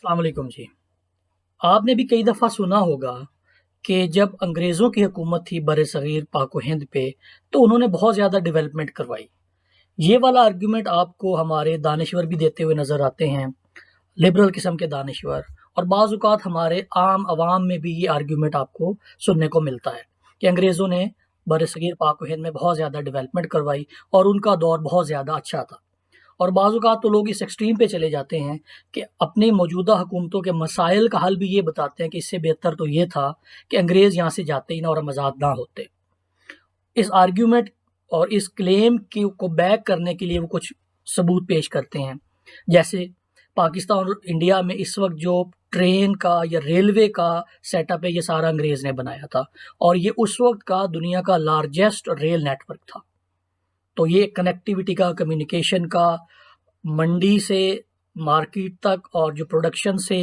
السلام علیکم جی۔ آپ نے بھی کئی دفعہ سنا ہوگا کہ جب انگریزوں کی حکومت تھی بر صغیر پاک و ہند پہ تو انہوں نے بہت زیادہ ڈیولپمنٹ کروائی۔ یہ والا آرگیومنٹ آپ کو ہمارے دانشور بھی دیتے ہوئے نظر آتے ہیں، لبرل قسم کے دانشور، اور بعض اوقات ہمارے عام عوام میں بھی یہ آرگیومنٹ آپ کو سننے کو ملتا ہے کہ انگریزوں نے بر صغیر پاک و ہند میں بہت زیادہ ڈیولپمنٹ کروائی اور ان کا دور بہت زیادہ اچھا تھا۔ اور بعض اوقات تو لوگ اس ایکسٹریم پہ چلے جاتے ہیں کہ اپنی موجودہ حکومتوں کے مسائل کا حل بھی یہ بتاتے ہیں کہ اس سے بہتر تو یہ تھا کہ انگریز یہاں سے جاتے ہی نہ اور ہم آزاد نہ ہوتے۔ اس آرگیومنٹ اور اس کلیم کو بیک کرنے کے لیے وہ کچھ ثبوت پیش کرتے ہیں، جیسے پاکستان اور انڈیا میں اس وقت جو ٹرین کا یا ریلوے کا سیٹ اپ ہے یہ سارا انگریز نے بنایا تھا، اور یہ اس وقت کا دنیا کا لارجسٹ ریل نیٹ ورک تھا۔ تو یہ کنیکٹیوٹی کا، کمیونیکیشن کا، منڈی سے مارکیٹ تک اور جو پروڈکشن سے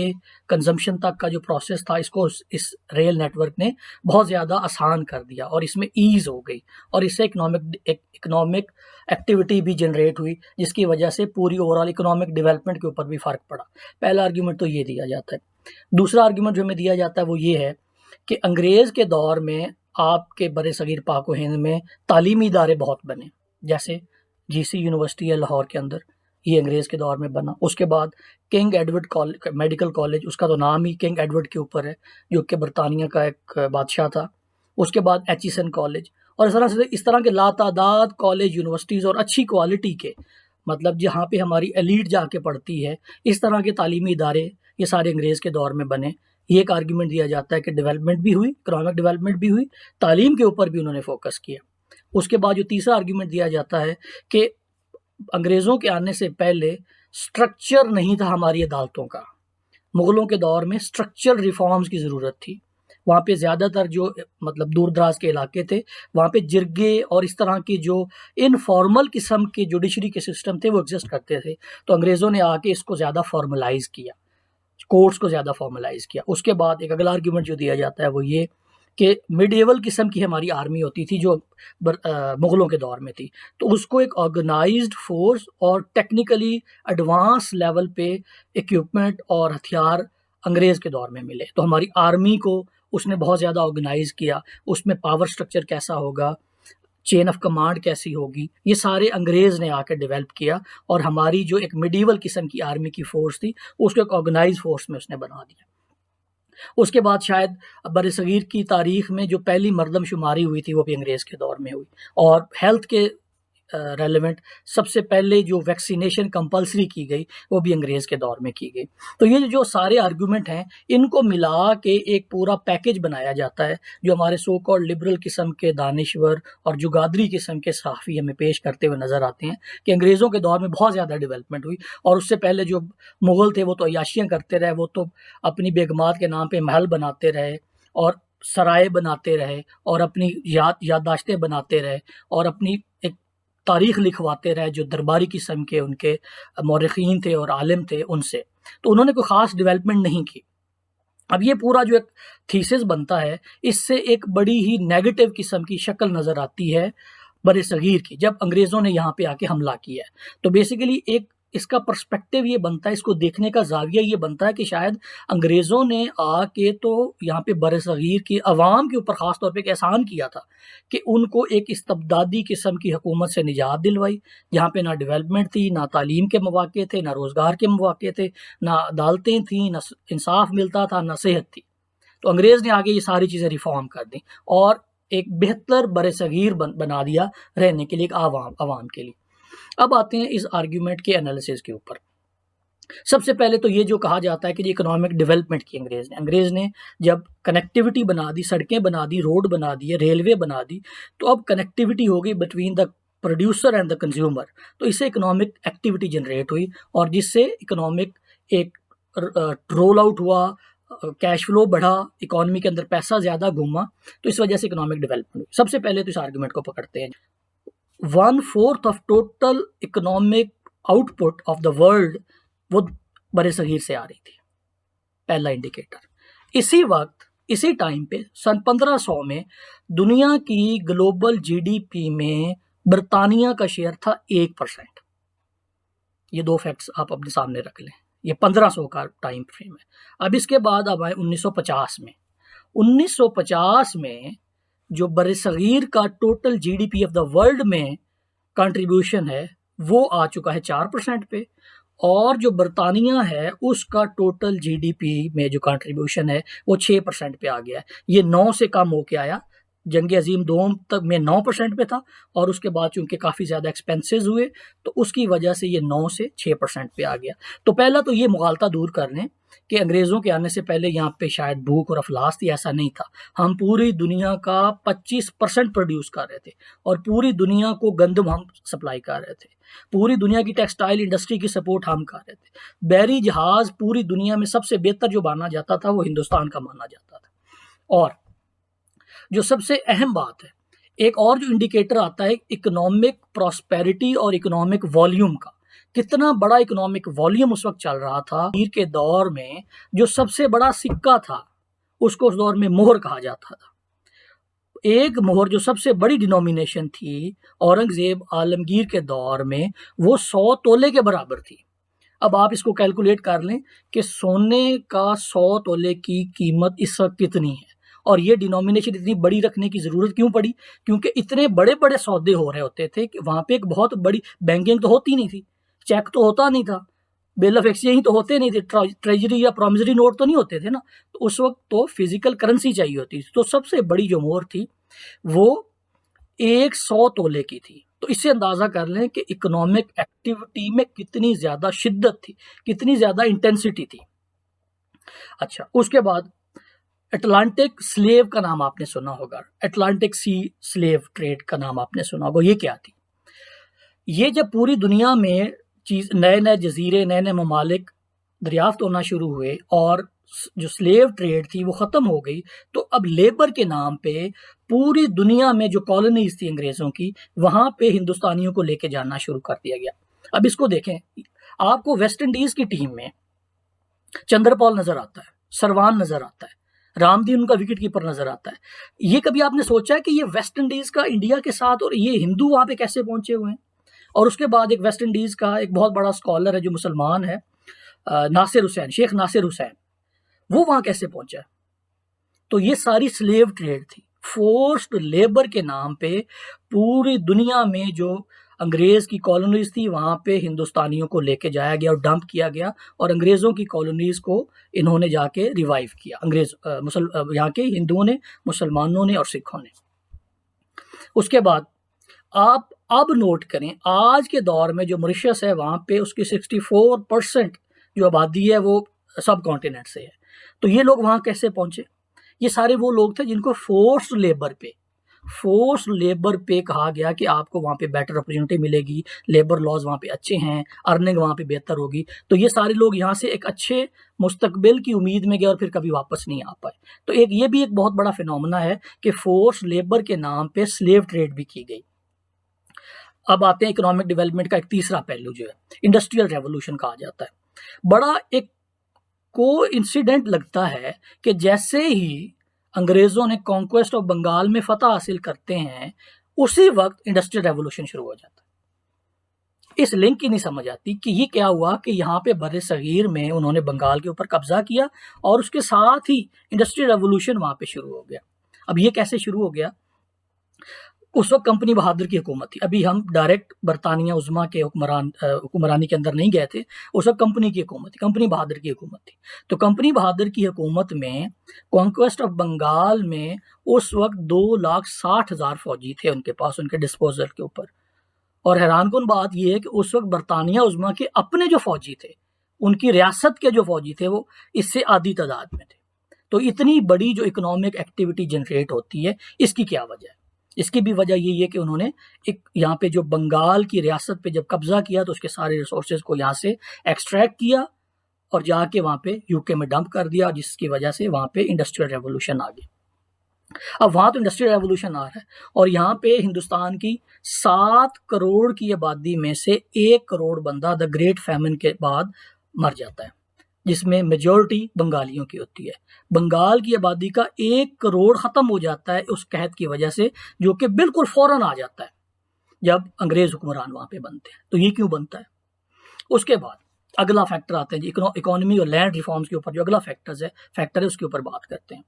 کنزمپشن تک کا جو پروسیس تھا، اس کو اس ریل نیٹ ورک نے بہت زیادہ آسان کر دیا اور اس میں ایز ہو گئی، اور اس سے اکنامک ایکٹیویٹی بھی جنریٹ ہوئی، جس کی وجہ سے پوری اوورال اکنامک ڈیولپمنٹ کے اوپر بھی فرق پڑا۔ پہلا آرگیومنٹ تو یہ دیا جاتا ہے۔ دوسرا آرگیومنٹ جو ہمیں دیا جاتا ہے وہ یہ ہے کہ انگریز کے دور میں آپ کے بر صغیر پاک و ہند میں تعلیمی ادارے بہت بنے، جیسے جی سی یونیورسٹی ہے لاہور کے اندر، یہ انگریز کے دور میں بنا۔ اس کے بعد کنگ ایڈورڈ میڈیکل کالج، اس کا تو نام ہی کنگ ایڈورڈ کے اوپر ہے، جو کہ برطانیہ کا ایک بادشاہ تھا۔ اس کے بعد ایچیسن کالج، اور اس طرح کے لاتعداد کالج، یونیورسٹیز اور اچھی کوالٹی کے، مطلب جہاں پہ ہماری ایلیٹ جا کے پڑھتی ہے، اس طرح کے تعلیمی ادارے یہ سارے انگریز کے دور میں بنے۔ یہ ایک آرگیومنٹ دیا جاتا ہے کہ ڈیولپمنٹ بھی ہوئی، اکنامک ڈیولپمنٹ بھی ہوئی، تعلیم کے اوپر بھی انہوں نے فوکس کیا۔ اس کے بعد جو تیسرا آرگیومنٹ دیا جاتا ہے کہ انگریزوں کے آنے سے پہلے سٹرکچر نہیں تھا ہماری عدالتوں کا، مغلوں کے دور میں سٹرکچر ریفارمز کی ضرورت تھی۔ وہاں پہ زیادہ تر جو مطلب دور دراز کے علاقے تھے، وہاں پہ جرگے اور اس طرح کی جو انفارمل قسم کے جوڈیشری کے سسٹم تھے وہ ایگزسٹ کرتے تھے، تو انگریزوں نے آ کے اس کو زیادہ فارملائز کیا، کورٹس کو زیادہ فارملائز کیا۔ اس کے بعد ایک اگلا آرگیومنٹ جو دیا جاتا ہے وہ یہ کہ میڈیول قسم کی ہماری آرمی ہوتی تھی جو مغلوں کے دور میں تھی، تو اس کو ایک آرگنائزڈ فورس اور ٹیکنیکلی ایڈوانس لیول پہ ایکوپمنٹ اور ہتھیار انگریز کے دور میں ملے، تو ہماری آرمی کو اس نے بہت زیادہ آرگنائز کیا، اس میں پاور سٹرکچر کیسا ہوگا، چین آف کمانڈ کیسی ہوگی، یہ سارے انگریز نے آ کے ڈیولپ کیا، اور ہماری جو ایک میڈیول قسم کی آرمی کی فورس تھی اس کو ایک آرگنائز فورس میں اس نے بنا دیا۔ اس کے بعد شاید بر صغیر کی تاریخ میں جو پہلی مردم شماری ہوئی تھی وہ بھی انگریز کے دور میں ہوئی، اور ہیلتھ کے ریلیونٹ سب سے پہلے جو ویکسینیشن کمپلسری کی گئی وہ بھی انگریز کے دور میں کی گئی۔ تو یہ جو سارے آرگیومنٹ ہیں ان کو ملا کے ایک پورا پیکج بنایا جاتا ہے جو ہمارے سو کالڈ لبرل قسم کے دانشور اور جگادری قسم کے صحافی ہمیں پیش کرتے ہوئے نظر آتے ہیں کہ انگریزوں کے دور میں بہت زیادہ ڈیولپمنٹ ہوئی، اور اس سے پہلے جو مغل تھے وہ تو عیاشیاں کرتے رہے، وہ تو اپنی بیگمات کے نام پہ محل بناتے رہے اور سرائے بناتے رہے اور اپنی یادداشتیں بناتے رہے اور اپنی ایک تاریخ لکھواتے رہے جو درباری قسم کے ان کے مورخین تھے اور عالم تھے ان سے، تو انہوں نے کوئی خاص ڈیولپمنٹ نہیں کی۔ اب یہ پورا جو ایک تھیسس بنتا ہے اس سے ایک بڑی ہی نیگیٹو قسم کی شکل نظر آتی ہے بر صغیر کی، جب انگریزوں نے یہاں پہ آ کے حملہ کیا ہے۔ تو بیسیکلی ایک اس کا پرسپیکٹیو یہ بنتا ہے، اس کو دیکھنے کا زاویہ یہ بنتا ہے کہ شاید انگریزوں نے آ کے تو یہاں پہ بر صغیر کی عوام کے اوپر خاص طور پہ ایک احسان کیا تھا کہ ان کو ایک استبدادی قسم کی حکومت سے نجات دلوائی، جہاں پہ نہ ڈیولپمنٹ تھی، نہ تعلیم کے مواقع تھے، نہ روزگار کے مواقع تھے، نہ عدالتیں تھیں، نہ انصاف ملتا تھا، نہ صحت تھی۔ تو انگریز نے آگے یہ ساری چیزیں ریفارم کر دیں اور ایک بہتر بر صغیر بنا دیا رہنے کے لیے، ایک عوام کے لیے۔ اب آتے ہیں اس آرگیومنٹ کے انالیسس کے اوپر۔ سب سے پہلے تو یہ جو کہا جاتا ہے کہ یہ اکنامک ڈیولپمنٹ کی انگریز نے جب کنیکٹیوٹی بنا دی، سڑکیں بنا دی، روڈ بنا دی، ریلوے بنا دی، تو اب کنیکٹیوٹی ہو گئی between the producer and the consumer, تو اس سے اکنامک ایکٹیویٹی جنریٹ ہوئی اور جس سے اکنامک ایک رول آؤٹ ہوا، کیش فلو بڑھا، اکانومی کے اندر پیسہ زیادہ گھوما، تو اس وجہ سے اکنامک ڈیولپمنٹ ہوئی۔ سب سے پہلے تو اس آرگیومنٹ کو پکڑتے ہیں، 1/4 of total economic out put of the world وہ بر صغیر سے آ رہی تھی، پہلا انڈیکیٹر۔ اسی وقت اسی ٹائم پہ سن 1500 میں دنیا کی گلوبل جی ڈی پی میں برطانیہ کا شیئر تھا 1%۔ یہ دو فیکٹس آپ اپنے سامنے رکھ لیں، یہ 1500 کا ٹائم فریم ہے. اب اس کے بعد اب آئے 1950 میں. 1950 میں جو بر صغیر کا total G D P of the world میں کنٹریبیوشن ہے وہ آ چکا ہے 4% پہ، اور جو برطانیہ ہے اس کا ٹوٹل جی ڈی پی میں جو کنٹریبیوشن ہے وہ 6% پہ آ گیا ہے. یہ 9 سے کم ہو کے آیا. جنگ عظیم دوم تک میں 9% پہ تھا، اور اس کے بعد چونکہ کافی زیادہ ایکسپینسز ہوئے تو اس کی وجہ سے یہ 9 سے 6% پہ آ گیا. تو پہلا تو یہ مغالطہ دور کر لیں کہ انگریزوں کے آنے سے پہلے یہاں پہ شاید بھوک اور افلاس تھی. ایسا نہیں تھا. ہم پوری دنیا کا 25% پروڈیوس کر رہے تھے، اور پوری دنیا کو گندم ہم سپلائی کر رہے تھے. پوری دنیا کی ٹیکسٹائل انڈسٹری کی سپورٹ ہم کر رہے تھے. بحری جہاز پوری دنیا میں سب سے بہتر جو مانا جاتا تھا وہ ہندوستان کا مانا جاتا تھا. اور جو سب سے اہم بات ہے، ایک اور جو انڈیکیٹر آتا ہے اکنامک پراسپیرٹی اور اکنامک والیوم کا، کتنا بڑا اکنامک والیوم اس وقت چل رہا تھا. پیر کے دور میں جو سب سے بڑا سکہ تھا اس کو اس دور میں مہر کہا جاتا تھا. ایک مہر جو سب سے بڑی ڈینومینیشن تھی اورنگزیب عالمگیر کے دور میں وہ 100 تولے کے برابر تھی. اب آپ اس کو کیلکولیٹ کر لیں کہ سونے کا 100 تولے کی قیمت اس وقت کتنی ہے، اور یہ ڈینومینیشن اتنی بڑی رکھنے کی ضرورت کیوں پڑی؟ کیونکہ اتنے بڑے بڑے سودے ہو رہے ہوتے تھے کہ وہاں پہ ایک بہت بڑی بینکنگ تو ہوتی نہیں تھی، چیک تو ہوتا نہیں تھا، بل آف ایکسچینج تو ہوتے نہیں تھے، ٹریجری یا پرومزری نوٹ تو نہیں ہوتے تھے نا. تو اس وقت تو فزیکل کرنسی چاہیے ہوتی تھی. تو سب سے بڑی جو مہر تھی وہ 100 تولے کی تھی. تو اس سے اندازہ کر لیں کہ اکنامک ایکٹیویٹی میں کتنی زیادہ شدت تھی، کتنی زیادہ انٹینسٹی تھی. اچھا، اس کے بعد اٹلانٹک سلیو کا نام آپ نے سنا ہوگا. اٹلانٹک سی سلیو ٹریڈ کا نام آپ نے سنا ہوگا. یہ کیا تھی؟ یہ جب پوری دنیا میں نئے نئے جزیرے، نئے نئے ممالک دریافت ہونا شروع ہوئے اور جو سلیو ٹریڈ تھی وہ ختم ہو گئی، تو اب لیبر کے نام پہ پوری دنیا میں جو کالونیز تھی انگریزوں کی، وہاں پہ ہندوستانیوں کو لے کے جانا شروع کر دیا گیا. اب اس کو دیکھیں، آپ کو ویسٹ انڈیز کی ٹیم میں چندر پال نظر آتا ہے، سروان نظر آتا ہے، رام دین ان کا وکٹ کیپر نظر آتا ہے. یہ کبھی آپ نے سوچا ہے کہ یہ ویسٹ انڈیز کا انڈیا کے ساتھ اور یہ ہندو وہاں پہ کیسے پہنچے ہوئے ہیں؟ اور اس کے بعد ایک ویسٹ انڈیز کا ایک بہت بڑا اسکالر ہے جو مسلمان ہے، ناصر حسین، شیخ ناصر حسین، وہ وہاں کیسے پہنچا؟ تو یہ ساری سلیو ٹریڈ تھی، فورسڈ لیبر کے نام پہ پوری دنیا میں جو انگریز کی کالونیز تھی وہاں پہ ہندوستانیوں کو لے کے جایا گیا اور ڈمپ کیا گیا، اور انگریزوں کی کالونیز کو انہوں نے جا کے ریوائیو کیا، یہاں کے ہندوؤں نے، مسلمانوں نے اور سکھوں نے. اس کے بعد آپ اب نوٹ کریں، آج کے دور میں جو موریشس ہے وہاں پہ اس کی 64% جو آبادی ہے وہ سب کانٹیننٹ سے ہے. تو یہ لوگ وہاں کیسے پہنچے؟ یہ سارے وہ لوگ تھے جن کو فورس لیبر پہ کہا گیا کہ آپ کو وہاں پہ بیٹر اپرچونٹی ملے گی، لیبر لاز وہاں پہ اچھے ہیں، ارننگ وہاں پہ بہتر ہوگی. تو یہ سارے لوگ یہاں سے ایک اچھے مستقبل کی امید میں گئے اور پھر کبھی واپس نہیں آ پائے. تو یہ بھی ایک بہت بڑا فینومنا ہے کہ فورس لیبر کے نام پہ سلیو ٹریڈ بھی کی گئی. اب آتے ہیں اکنامک ڈیولپمنٹ کا ایک تیسرا پہلو جو ہے انڈسٹریل ریولوشن کہا جاتا ہے. بڑا ایک کو انسیڈنٹ لگتا ہے کہ جیسے ہی انگریزوں نے کانکویسٹ آف بنگال میں فتح حاصل کرتے ہیں اسی وقت انڈسٹریل ریولوشن شروع ہو جاتا ہے. اس لنک کی نہیں سمجھ آتی کہ یہ کیا ہوا کہ یہاں پہ بر صغیر میں انہوں نے بنگال کے اوپر قبضہ کیا اور اس کے ساتھ ہی انڈسٹریل ریولوشن وہاں پہ شروع ہو گیا. اب یہ کیسے شروع ہو گیا؟ اس وقت کمپنی بہادر کی حکومت تھی. ابھی ہم ڈائریکٹ برطانیہ عظمیٰ کے حکمرانی کے اندر نہیں گئے تھے. اس وقت کمپنی کی حکومت تھی، کمپنی بہادر کی حکومت تھی. تو کمپنی بہادر کی حکومت میں کانکویسٹ آف بنگال میں اس وقت 2,60,000 فوجی تھے ان کے پاس، ان کے ڈسپوزل کے اوپر. اور حیران کن بات یہ ہے کہ اس وقت برطانیہ عظمیٰ کے اپنے جو فوجی تھے، ان کی ریاست کے جو فوجی تھے وہ اس سے آدھی تعداد میں تھے. تو اتنی بڑی جو اکنامک ایکٹیویٹی جنریٹ ہوتی ہے، اس کی کیا وجہ ہے؟ اس کی بھی وجہ یہی ہے کہ انہوں نے یہاں پہ جو بنگال کی ریاست پہ جب قبضہ کیا تو اس کے سارے ریسورسز کو یہاں سے ایکسٹریکٹ کیا اور جا کے وہاں پہ یو کے میں ڈمپ کر دیا، جس کی وجہ سے وہاں پہ انڈسٹریل ریولوشن آ گئی. اب وہاں تو انڈسٹریل ریولوشن آ رہا ہے اور یہاں پہ ہندوستان کی 7 کروڑ کی آبادی میں سے 1 کروڑ بندہ دا گریٹ فیمن کے بعد مر جاتا ہے، جس میں میجورٹی بنگالیوں کی ہوتی ہے. بنگال کی آبادی کا 1 کروڑ ختم ہو جاتا ہے اس قحط کی وجہ سے، جو کہ بالکل فوراً آ جاتا ہے جب انگریز حکمران وہاں پہ بنتے ہیں. تو یہ کیوں بنتا ہے؟ اس کے بعد اگلا فیکٹر آتے ہیں جی اکانومی اور لینڈ ریفارمز کے اوپر جو اگلا فیکٹر ہے اس کے اوپر بات کرتے ہیں.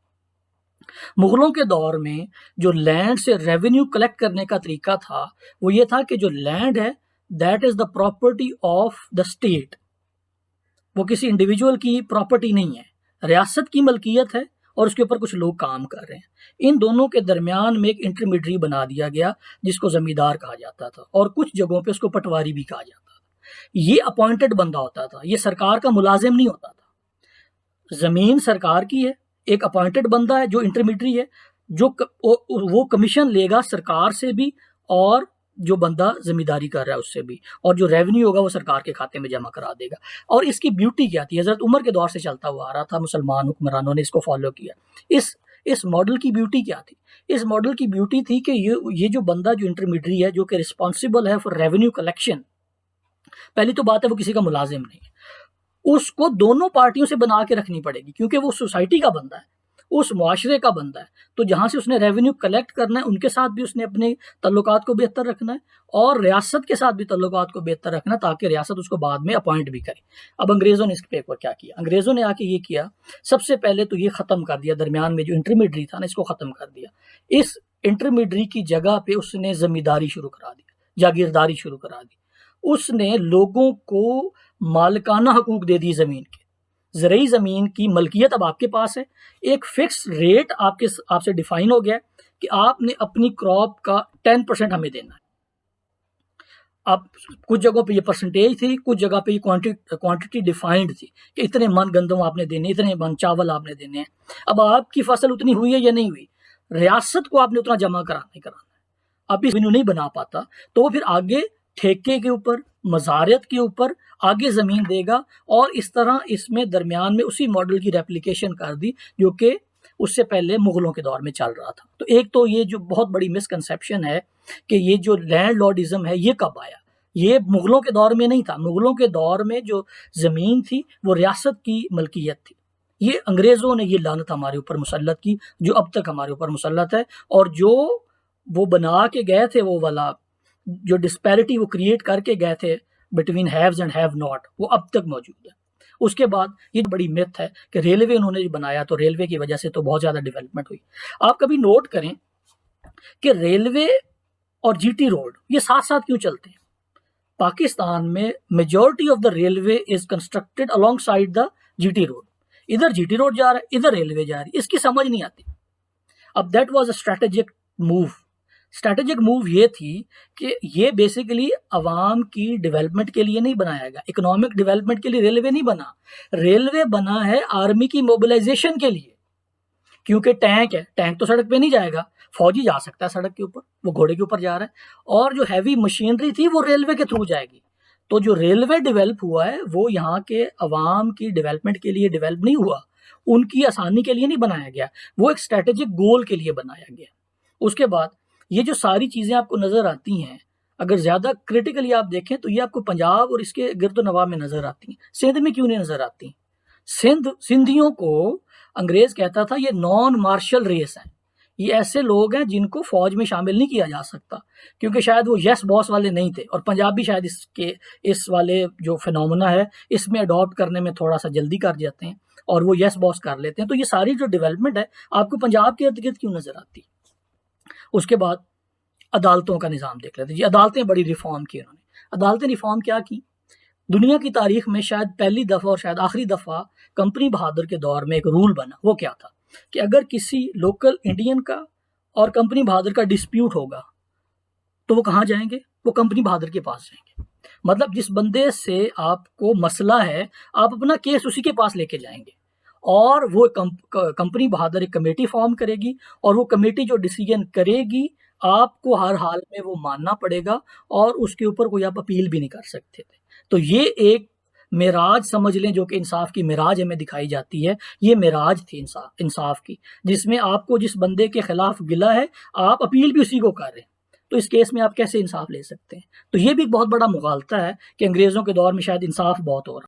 مغلوں کے دور میں جو لینڈ سے ریونیو کلیکٹ کرنے کا طریقہ تھا وہ یہ تھا کہ جو لینڈ ہے that is the property of the state, وہ کسی انڈیویجول کی پراپرٹی نہیں ہے، ریاست کی ملکیت ہے اور اس کے اوپر کچھ لوگ کام کر رہے ہیں. ان دونوں کے درمیان میں ایک انٹرمیڈری بنا دیا گیا جس کو زمیندار کہا جاتا تھا، اور کچھ جگہوں پہ اس کو پٹواری بھی کہا جاتا تھا. یہ اپوائنٹڈ بندہ ہوتا تھا، یہ سرکار کا ملازم نہیں ہوتا تھا. زمین سرکار کی ہے، ایک اپوائنٹڈ بندہ ہے جو انٹرمیڈری ہے، جو وہ کمیشن لے گا سرکار سے بھی اور جو بندہ زمینداری کر رہا ہے اس سے بھی، اور جو ریونیو ہوگا وہ سرکار کے کھاتے میں جمع کرا دے گا. اور اس کی بیوٹی کیا تھی؟ حضرت عمر کے دور سے چلتا ہوا آ رہا تھا، مسلمان حکمرانوں نے اس کو فالو کیا. اس ماڈل کی بیوٹی کیا تھی؟ اس ماڈل کی بیوٹی تھی کہ یہ جو بندہ جو انٹرمیڈری ہے جو کہ رسپانسبل ہے فار ریونیو کلیکشن، پہلی تو بات ہے وہ کسی کا ملازم نہیں، اس کو دونوں پارٹیوں سے بنا کے رکھنی پڑے گی کیونکہ وہ سوسائٹی کا بندہ ہے، اس معاشرے کا بندہ ہے. تو جہاں سے اس نے ریونیو کلیکٹ کرنا ہے ان کے ساتھ بھی اس نے اپنے تعلقات کو بہتر رکھنا ہے اور ریاست کے ساتھ بھی تعلقات کو بہتر رکھنا ہے تاکہ ریاست اس کو بعد میں اپوائنٹ بھی کرے. اب انگریزوں نے اس پہ کیا کیا؟ انگریزوں نے آ کے یہ کیا، سب سے پہلے تو یہ ختم کر دیا، درمیان میں جو انٹرمیڈری تھا نا اس کو ختم کر دیا. اس انٹرمیڈری کی جگہ پہ اس نے زمینداری شروع کرا دی، جاگیرداری شروع کرا دی. اس نے لوگوں کو مالکانہ حقوق دے دی زمین کے، زرعی زمین کی ملکیت اب آپ کے پاس ہے، ایک فکس ریٹ آپ سے ڈیفائن ہو گیا کہ آپ نے اپنی کراپ کا 10% ہمیں دینا ہے. اب کچھ جگہوں پہ یہ پرسنٹیج تھی، کچھ جگہ پہ یہ کوانٹٹی ڈیفائنڈ تھی کہ اتنے من گندم آپ نے دینے، اتنے من چاول آپ نے دینے ہیں. اب آپ کی فصل اتنی ہوئی ہے یا نہیں ہوئی، ریاست کو آپ نے اتنا جمع کرانا ہے. اب اس نہیں بنا پاتا تو وہ پھر آگے ٹھیکے کے اوپر، مزارعت کے اوپر آگے زمین دے گا، اور اس طرح اس میں درمیان میں اسی ماڈل کی ریپلیکیشن کر دی جو کہ اس سے پہلے مغلوں کے دور میں چل رہا تھا. تو ایک تو یہ جو بہت بڑی مسکنسیپشن ہے کہ یہ جو لینڈ لارڈزم ہے یہ کب آیا، یہ مغلوں کے دور میں نہیں تھا. مغلوں کے دور میں جو زمین تھی وہ ریاست کی ملکیت تھی. یہ انگریزوں نے یہ لعنت ہمارے اوپر مسلط کی جو اب تک ہمارے اوپر مسلط ہے، اور جو وہ بنا کے گئے تھے وہ والا جو ڈسپیرٹی وہ کریٹ کر کے گئے تھے between haves and have not, وہ اب تک موجود ہے. اس کے بعد یہ بڑی میتھ ہے کہ ریلوے انہوں نے جو بنایا تو ریلوے کی وجہ سے تو بہت زیادہ ڈیولپمنٹ ہوئی. آپ کبھی نوٹ کریں کہ ریلوے اور جی ٹی روڈ یہ ساتھ ساتھ کیوں چلتے ہیں؟ پاکستان میں majority of the railway is constructed along side the G T road. ادھر جی ٹی روڈ جا رہا ہے، ادھر ریلوے جا رہی ہے، اس کی سمجھ نہیں آتی. اب that was a strategic move یہ تھی کہ یہ بیسیکلی عوام کی ڈیولپمنٹ کے لیے نہیں بنایا گیا، اکنامک ڈیولپمنٹ کے لیے ریلوے نہیں بنا. ریلوے بنا ہے آرمی کی موبلائزیشن کے لیے، کیونکہ ٹینک ہے، ٹینک تو سڑک پہ نہیں جائے گا، فوجی جا سکتا ہے سڑک کے اوپر، وہ گھوڑے کے اوپر جا رہا ہے، اور جو ہیوی مشینری تھی وہ ریلوے کے تھرو جائے گی. تو جو ریلوے ڈیولپ ہوا ہے وہ یہاں کے عوام کی ڈیولپمنٹ کے لیے ڈیولپ نہیں ہوا، ان کی آسانی کے لیے نہیں بنایا گیا، وہ ایک اسٹریٹجک گول کے لیے بنایا گیا. اس کے بعد یہ جو ساری چیزیں آپ کو نظر آتی ہیں اگر زیادہ کریٹیکلی آپ دیکھیں تو یہ آپ کو پنجاب اور اس کے گرد و نواح میں نظر آتی ہیں. سندھ میں کیوں نہیں نظر آتی؟ سندھیوں کو انگریز کہتا تھا یہ نان مارشل ریس ہیں، یہ ایسے لوگ ہیں جن کو فوج میں شامل نہیں کیا جا سکتا کیونکہ شاید وہ یس باس والے نہیں تھے، اور پنجابی شاید اس والے جو فینومنا ہے اس میں اڈاپٹ کرنے میں تھوڑا سا جلدی کر جاتے ہیں اور وہ یس باس کر لیتے ہیں. تو یہ ساری جو ڈیولپمنٹ ہے آپ کو پنجاب کے ارد گرد کیوں نظر آتی؟ اس کے بعد عدالتوں کا نظام دیکھ لیتے جی. عدالتیں بڑی ریفارم کی انہوں نے. عدالتیں ریفارم کیا کی؟ دنیا کی تاریخ میں شاید پہلی دفعہ اور شاید آخری دفعہ کمپنی بہادر کے دور میں ایک رول بنا. وہ کیا تھا کہ اگر کسی لوکل انڈین کا اور کمپنی بہادر کا ڈسپیوٹ ہوگا تو وہ کہاں جائیں گے؟ وہ کمپنی بہادر کے پاس جائیں گے. مطلب جس بندے سے آپ کو مسئلہ ہے آپ اپنا کیس اسی کے پاس لے کے جائیں گے، اور وہ کمپنی بہادر ایک کمیٹی فارم کرے گی، اور وہ کمیٹی جو ڈیسیجن کرے گی آپ کو ہر حال میں وہ ماننا پڑے گا، اور اس کے اوپر کوئی آپ اپیل بھی نہیں کر سکتے تھے. تو یہ ایک معراج سمجھ لیں جو کہ انصاف کی معراج ہمیں دکھائی جاتی ہے. یہ معراج تھی انصاف کی، جس میں آپ کو جس بندے کے خلاف گلہ ہے آپ اپیل بھی اسی کو کر رہے ہیں، تو اس کیس میں آپ کیسے انصاف لے سکتے ہیں؟ تو یہ بھی ایک بہت بڑا مغالطہ ہے کہ انگریزوں کے دور میں شاید انصاف بہت ہو رہا